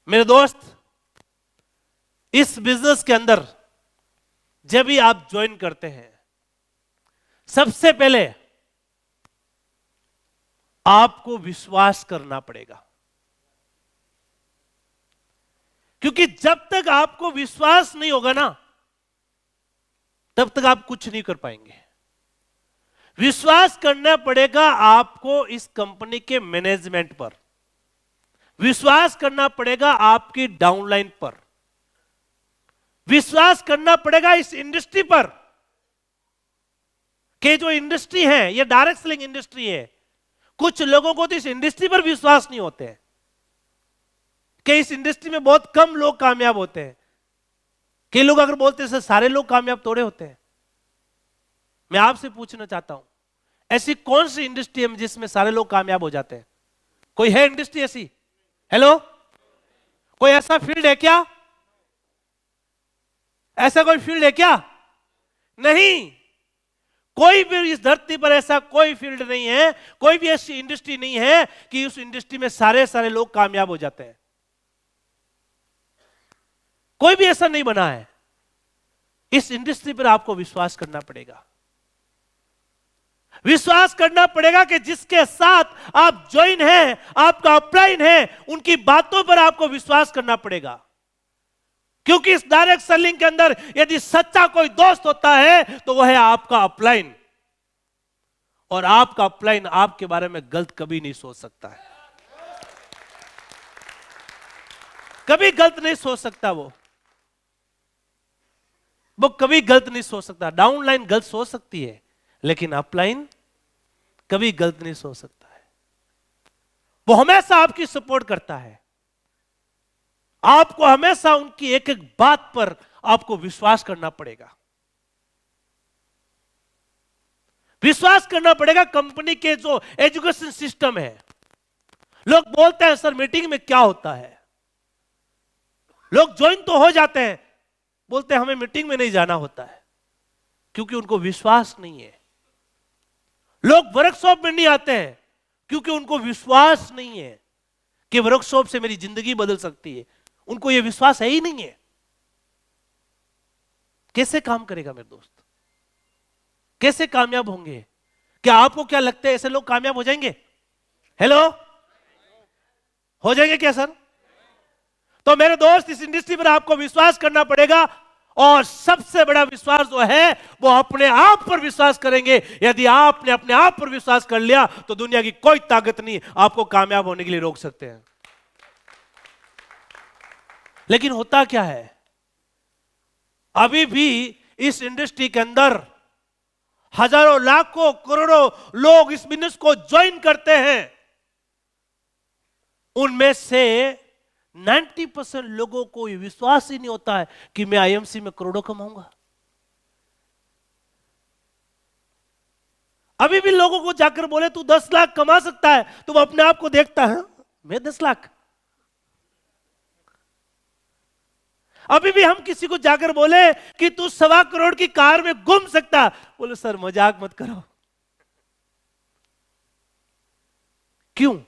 मेरे दोस्त, इस बिजनेस के अंदर जब भी आप ज्वाइन करते हैं, सबसे पहले आपको विश्वास करना पड़ेगा, क्योंकि जब तक आपको विश्वास नहीं होगा ना, तब तक आप कुछ नहीं कर पाएंगे। विश्वास करना पड़ेगा आपको इस कंपनी के मैनेजमेंट पर, विश्वास करना पड़ेगा आपकी डाउनलाइन पर, विश्वास करना पड़ेगा इस इंडस्ट्री पर कि जो इंडस्ट्री है ये डायरेक्ट सेलिंग इंडस्ट्री है। कुछ लोगों को तो इस इंडस्ट्री पर विश्वास नहीं होते हैं कि इस इंडस्ट्री में बहुत कम लोग कामयाब होते हैं। कई लोग अगर बोलते हैं सारे लोग कामयाब थोड़े होते हैं। मैं आपसे पूछना चाहता हूं, ऐसी कौन सी इंडस्ट्री है जिसमें सारे लोग कामयाब हो जाते हैं? कोई है इंडस्ट्री ऐसी? हेलो, कोई ऐसा फील्ड है क्या? ऐसा कोई फील्ड है क्या? नहीं, कोई भी इस धरती पर ऐसा कोई फील्ड नहीं है, कोई भी ऐसी इंडस्ट्री नहीं है कि उस इंडस्ट्री में सारे लोग कामयाब हो जाते हैं। कोई भी ऐसा नहीं बना है। इस इंडस्ट्री पर आपको विश्वास करना पड़ेगा। विश्वास करना पड़ेगा कि जिसके साथ आप ज्वाइन हैं, आपका अपलाइन है, उनकी बातों पर आपको विश्वास करना पड़ेगा। क्योंकि इस डायरेक्ट सेलिंग के अंदर यदि सच्चा कोई दोस्त होता है तो वह है आपका अपलाइन, और आपका अपलाइन आपके बारे में गलत कभी नहीं सोच सकता है, कभी गलत नहीं सोच सकता। वो कभी गलत नहीं सोच सकता। डाउनलाइन गलत सोच सकती है, लेकिन अपलाइन कभी गलत नहीं सोच सकता है। वो हमेशा आपकी सपोर्ट करता है। आपको हमेशा उनकी एक एक बात पर आपको विश्वास करना पड़ेगा। विश्वास करना पड़ेगा कंपनी के जो एजुकेशन सिस्टम है। लोग बोलते हैं सर मीटिंग में क्या होता है, लोग ज्वाइन तो हो जाते हैं, बोलते हैं हमें मीटिंग में नहीं जाना होता है, क्योंकि उनको विश्वास नहीं है। लोग वर्कशॉप में नहीं आते हैं क्योंकि उनको विश्वास नहीं है कि वर्कशॉप से मेरी जिंदगी बदल सकती है। उनको यह विश्वास है ही नहीं है। कैसे काम करेगा मेरे दोस्त? कैसे कामयाब होंगे? क्या आपको क्या लगता है ऐसे लोग कामयाब हो जाएंगे? हेलो, हो जाएंगे क्या सर? तो मेरे दोस्त, इस इंडस्ट्री पर आपको विश्वास करना पड़ेगा, और सबसे बड़ा विश्वास जो है वो अपने आप पर विश्वास करेंगे। यदि आपने अपने आप पर विश्वास कर लिया तो दुनिया की कोई ताकत नहीं आपको कामयाब होने के लिए रोक सकते हैं। लेकिन होता क्या है, अभी भी इस इंडस्ट्री के अंदर हजारों लाखों करोड़ों लोग इस बिजनेस को ज्वाइन करते हैं। उनमें से 90% लोगों को यह विश्वास ही नहीं होता है कि मैं आईएमसी में करोड़ों कमाऊंगा। अभी भी लोगों को जाकर बोले तू 10 लाख कमा सकता है, तो वो अपने आप को देखता है, मैं 10 लाख। अभी भी हम किसी को जाकर बोले कि तू 1.25 करोड़ की कार में घूम सकता, बोले सर मजाक मत करो। क्यों?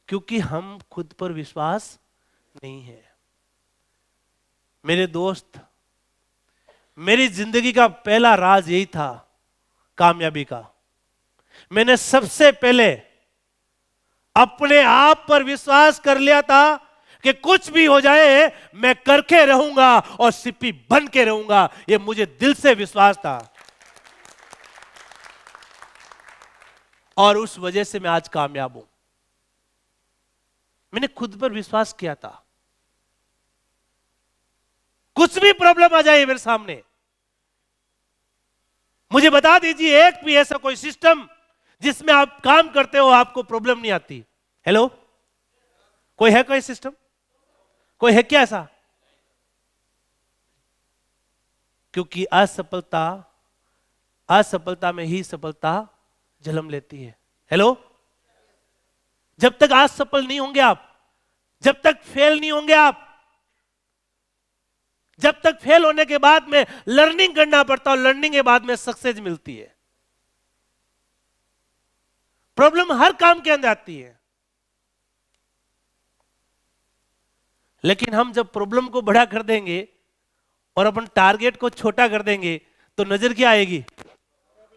क्योंकि हम खुद पर विश्वास नहीं है। मेरे दोस्त, मेरी जिंदगी का पहला राज यही था कामयाबी का। मैंने सबसे पहले अपने आप पर विश्वास कर लिया था कि कुछ भी हो जाए मैं करके रहूंगा और सिप्पी बन के रहूंगा। यह मुझे दिल से विश्वास था, और उस वजह से मैं आज कामयाब हूं। मैंने खुद पर विश्वास किया था। कुछ भी प्रॉब्लम आ जाए मेरे सामने, मुझे बता दीजिए एक भी ऐसा कोई सिस्टम जिसमें आप काम करते हो आपको प्रॉब्लम नहीं आती। हेलो, कोई है कोई सिस्टम? कोई है क्या ऐसा? क्योंकि असफलता में ही सफलता जन्म लेती है। हेलो, जब तक असफल नहीं होंगे आप, जब तक फेल नहीं होंगे आप, जब तक फेल होने के बाद में लर्निंग करना पड़ता है, और लर्निंग के बाद में सक्सेस मिलती है। प्रॉब्लम हर काम के अंदर आती है। लेकिन हम जब प्रॉब्लम को बड़ा कर देंगे और अपन टारगेट को छोटा कर देंगे तो नजर क्या आएगी?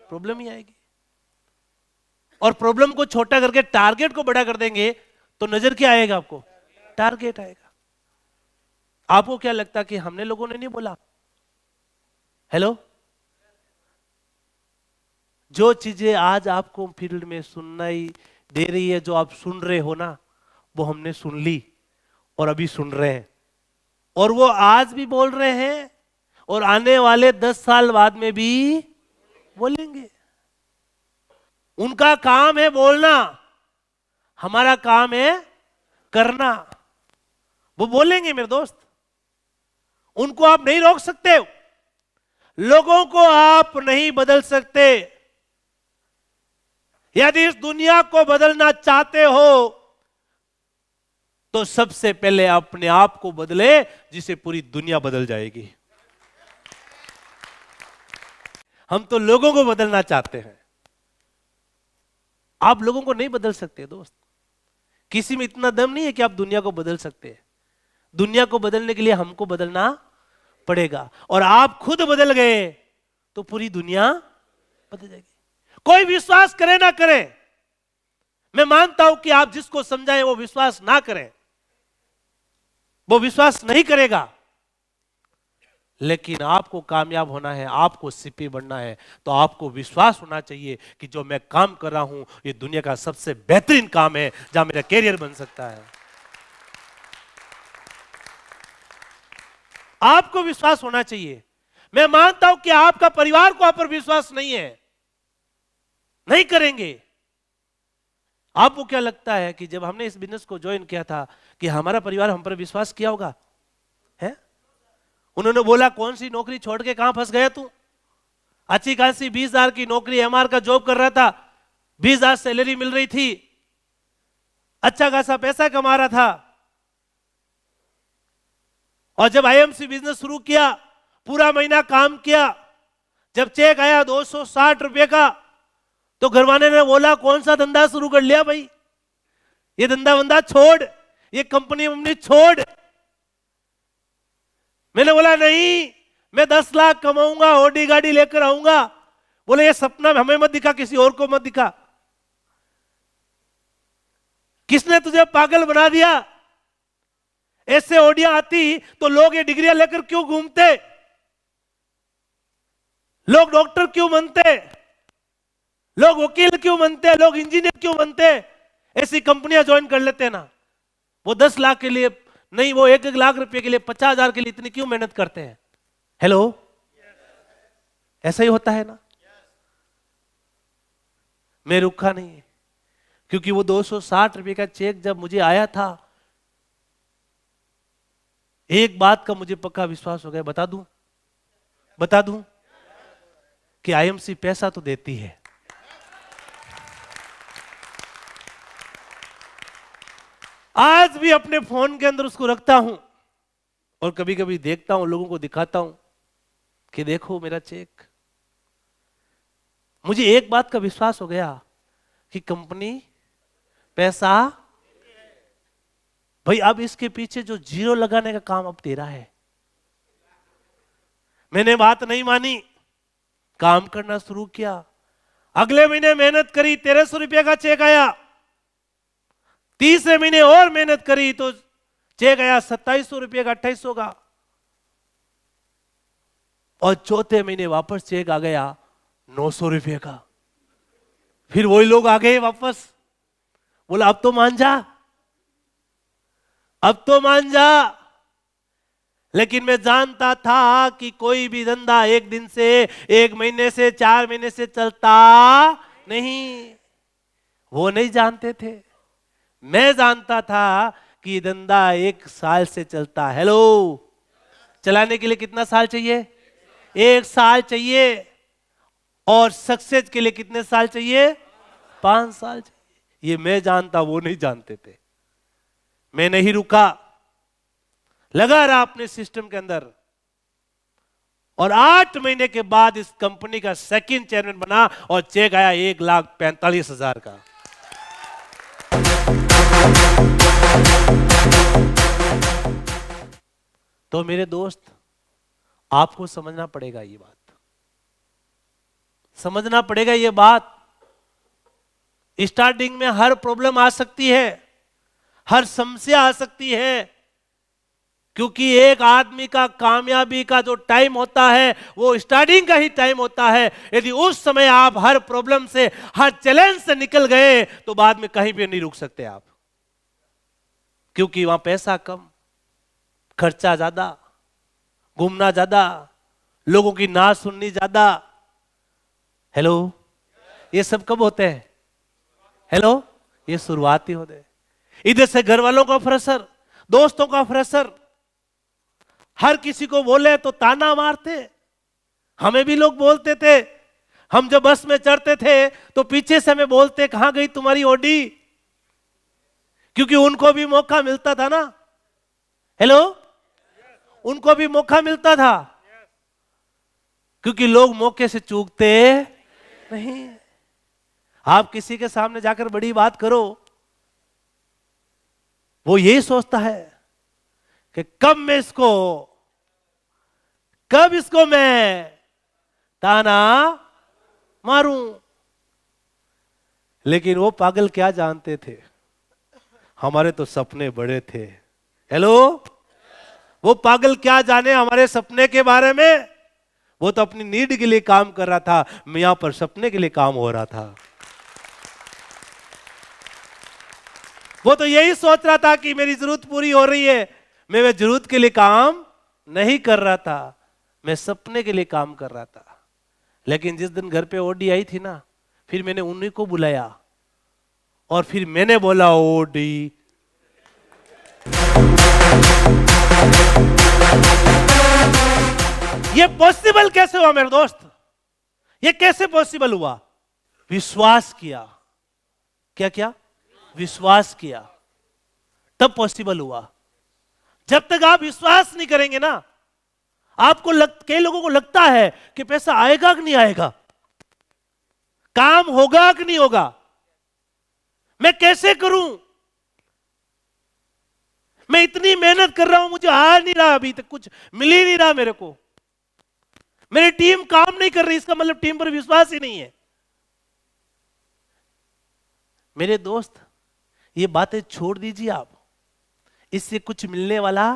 प्रॉब्लम ही आएगी। और प्रॉब्लम को छोटा करके टारगेट को बड़ा कर देंगे तो नजर क्या आएगा आपको? टारगेट आएगा। आपको क्या लगता कि हमने लोगों ने नहीं बोला? हेलो, जो चीजें आज आपको फील्ड में सुनाई दे रही है, जो आप सुन रहे हो ना, वो हमने सुन ली और अभी सुन रहे हैं, और वो आज भी बोल रहे हैं और आने वाले 10 साल बाद में भी बोलेंगे। उनका काम है बोलना, हमारा काम है करना। वो बोलेंगे मेरे दोस्त, उनको आप नहीं रोक सकते, लोगों को आप नहीं बदल सकते। यदि इस दुनिया को बदलना चाहते हो तो सबसे पहले अपने आप को बदले, जिसे पूरी दुनिया बदल जाएगी। हम तो लोगों को बदलना चाहते हैं, आप लोगों को नहीं बदल सकते दोस्त। किसी में इतना दम नहीं है कि आप दुनिया को बदल सकते हैं। दुनिया को बदलने के लिए हमको बदलना पड़ेगा, और आप खुद बदल गए तो पूरी दुनिया बदल जाएगी। कोई विश्वास करे ना करे, मैं मानता हूं कि आप जिसको समझाएं वो विश्वास ना करें, वो विश्वास नहीं करेगा, लेकिन आपको कामयाब होना है, आपको सीपी बनना है, तो आपको विश्वास होना चाहिए कि जो मैं काम कर रहा हूं ये दुनिया का सबसे बेहतरीन काम है जहां मेरा कैरियर बन सकता है। आपको विश्वास होना चाहिए। मैं मानता हूं कि आपका परिवार को आप पर विश्वास नहीं है, नहीं करेंगे। आपको क्या लगता है कि जब हमने इस बिजनेस को ज्वाइन किया था कि हमारा परिवार हम पर विश्वास किया होगा? है? उन्होंने बोला कौन सी नौकरी छोड़ के कहां फंस गया तू? अच्छी खासी 20,000 की नौकरी, एमआर का जॉब कर रहा था, 20,000 सैलरी मिल रही थी, अच्छा खासा पैसा कमा रहा था, और जब आईएमसी बिजनेस शुरू किया, पूरा महीना काम किया, जब चेक आया 260 रुपए का, तो घरवाले ने बोला कौन सा धंधा शुरू कर लिया भाई, ये धंधा वंदा छोड़, ये कंपनी वंपनी छोड़। मैंने बोला नहीं, मैं 10 लाख कमाऊंगा, ऑडी गाड़ी लेकर आऊंगा। बोले ये सपना हमें मत दिखा, किसी और को मत दिखा। किसने तुझे पागल बना दिया? ऐसे ऑडियां आती तो लोग ये डिग्रियां लेकर क्यों घूमते? लोग डॉक्टर क्यों बनते? लोग वकील क्यों बनते? लोग इंजीनियर क्यों बनते? ऐसी कंपनियां ज्वाइन कर लेते हैं ना। वो 10 लाख के लिए नहीं, वो 1-1 लाख रुपए के लिए, 50,000 के लिए इतनी क्यों मेहनत करते हैं? हेलो, ऐसा ही होता है ना। मैं रुका नहीं, क्योंकि वो 260 रुपए का चेक जब मुझे आया था, एक बात का मुझे पक्का विश्वास हो गया। बता दूं कि आईएमसी पैसा तो देती है। आज भी अपने फोन के अंदर उसको रखता हूं और कभी कभी देखता हूं, लोगों को दिखाता हूं कि देखो मेरा चेक। मुझे एक बात का विश्वास हो गया कि कंपनी पैसा, भाई अब इसके पीछे जो जीरो लगाने का काम अब तेरा है। मैंने बात नहीं मानी, काम करना शुरू किया। अगले महीने मेहनत करी, 1300 रुपये का चेक आया। तीसरे महीने और मेहनत करी तो चेक आया 2700 रुपये का, 2800 का। और चौथे महीने वापस चेक आ गया 900 रुपये का। फिर वही लोग आ गए वापस, बोला अब तो मान जा, अब तो मान जा। लेकिन मैं जानता था कि कोई भी धंधा एक दिन से, 1 महीने से, 4 महीने से चलता नहीं। वो नहीं जानते थे, मैं जानता था कि धंधा 1 साल से चलता। हेलो, चलाने के लिए कितना साल चाहिए? 1 साल चाहिए। और सक्सेस के लिए कितने साल चाहिए? 5 साल चाहिए। ये मैं जानता, वो नहीं जानते थे। मैं नहीं रुका, लगा रहा अपने सिस्टम के अंदर, और 8 महीने के बाद इस कंपनी का सेकंड चेयरमैन बना और चेक आया 1,45,000 का। तो मेरे दोस्त, आपको समझना पड़ेगा ये बात, समझना पड़ेगा ये बात। स्टार्टिंग में हर प्रॉब्लम आ सकती है, हर समस्या आ सकती है, क्योंकि एक आदमी का कामयाबी का जो टाइम होता है वो स्टार्टिंग का ही टाइम होता है। यदि उस समय आप हर प्रॉब्लम से, हर चैलेंज से निकल गए तो बाद में कहीं भी नहीं रुक सकते आप, क्योंकि वहां पैसा कम, खर्चा ज्यादा, घूमना ज्यादा, लोगों की ना सुननी ज्यादा। हेलो, ये सब कब होते हैं? हेलो, ये शुरुआती होते हैं। इधर से घर वालों का प्रेशर, दोस्तों का प्रेशर, हर किसी को बोले तो ताना मारते। हमें भी लोग बोलते थे, हम जब बस में चढ़ते थे तो पीछे से हमें बोलते, कहां गई तुम्हारी ओडी, क्योंकि उनको भी मौका मिलता था ना। हेलो, उनको भी मौका मिलता था, क्योंकि लोग मौके से चूकते नहीं। आप किसी के सामने जाकर बड़ी बात करो, वो यही सोचता है कि कब इसको मैं ताना मारूं। लेकिन वो पागल क्या जानते थे, हमारे तो सपने बड़े थे। हेलो, वो पागल क्या जाने हमारे सपने के बारे में। वो तो अपनी नीड के लिए काम कर रहा था, मैं यहां पर सपने के लिए काम हो रहा था। वो तो यही सोच रहा था कि मेरी जरूरत पूरी हो रही है। मैं जरूरत के लिए काम नहीं कर रहा था, मैं सपने के लिए काम कर रहा था। लेकिन जिस दिन घर पे ओडी आई थी ना, फिर मैंने उन्हीं को बुलाया और फिर मैंने बोला, ओडी ये पॉसिबल कैसे हुआ मेरे दोस्त? ये कैसे पॉसिबल हुआ? विश्वास किया। क्या क्या? विश्वास किया, तब पॉसिबल हुआ। जब तक आप विश्वास नहीं करेंगे ना, आपको कई लोगों को लगता है कि पैसा आएगा कि नहीं आएगा, काम होगा कि नहीं होगा, मैं कैसे करूं, मैं इतनी मेहनत कर रहा हूं, मुझे आ नहीं रहा, अभी तक कुछ मिल ही नहीं रहा मेरे को, मेरी टीम काम नहीं कर रही, इसका मतलब टीम पर विश्वास ही नहीं है। मेरे दोस्त, ये बातें छोड़ दीजिए आप, इससे कुछ मिलने वाला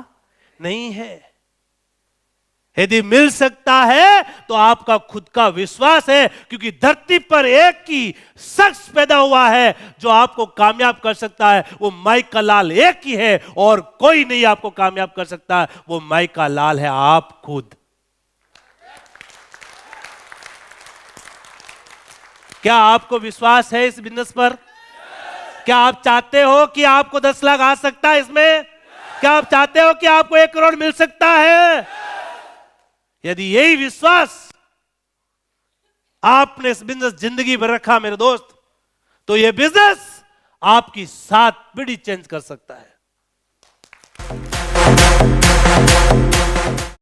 नहीं है। यदि मिल सकता है तो आपका खुद का विश्वास है, क्योंकि धरती पर एक ही शख्स पैदा हुआ है जो आपको कामयाब कर सकता है, वो माइका लाल एक ही है, और कोई नहीं आपको कामयाब कर सकता है। वो माइका लाल है आप खुद। क्या आपको विश्वास है इस बिजनेस पर? क्या आप चाहते हो कि आपको 10 लाख आ सकता है इसमें? क्या आप चाहते हो कि आपको 1 करोड़ मिल सकता है? यदि यही विश्वास आपने इस बिजनेस जिंदगी भर रखा मेरे दोस्त, तो यह बिजनेस आपकी 7 पीढ़ी चेंज कर सकता है।